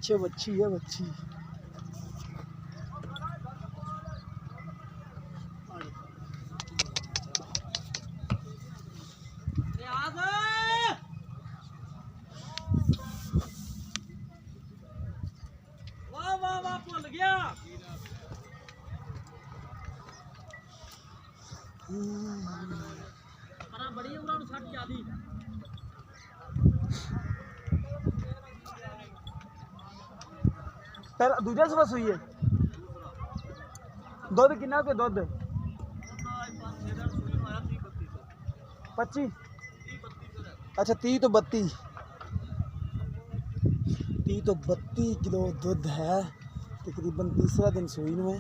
पीछे बच्ची है, बच्ची पहला दूजा सवा सुई है। दुध कितना के दुध 25 अच्छा 30 तो 32 किलो दुध है। तकरीबन तीसरा दिन सुई में है।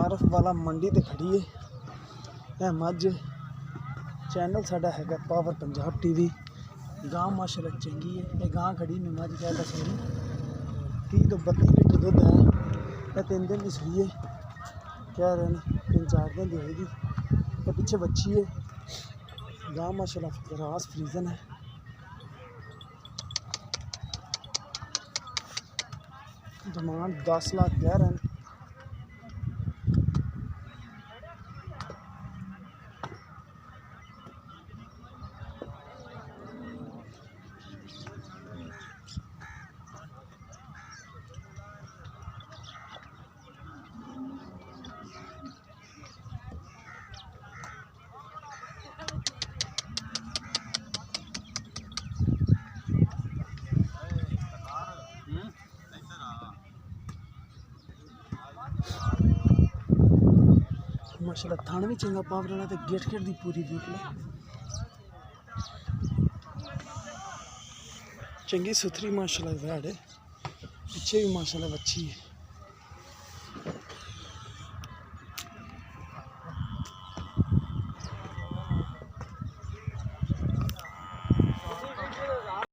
आरफ वाला मंडी ते खड़ी है मझ। चैनल साडा है पावर पंजाब टीवी। गां माशाल्लाह चंगी है। ये गां खड़ी में मझ क्या दस 30 तो 32 लीटर दुध है। ये 3 दिन की सुई है, कह रहे हैं 3-4 दिन की होगी। तो पीछे बच्ची है। गां माशाल्लाह रास फ्रीजन है। डिमांड 10 लाख कह रहे हैं। माशाल्लाह थान भी चंगा पावर वाला तो गेट दी पूरी वीक में चंगी सुथरी माशाल्लाह वैड है। पीछे भी माशाल्लाह अच्छी है।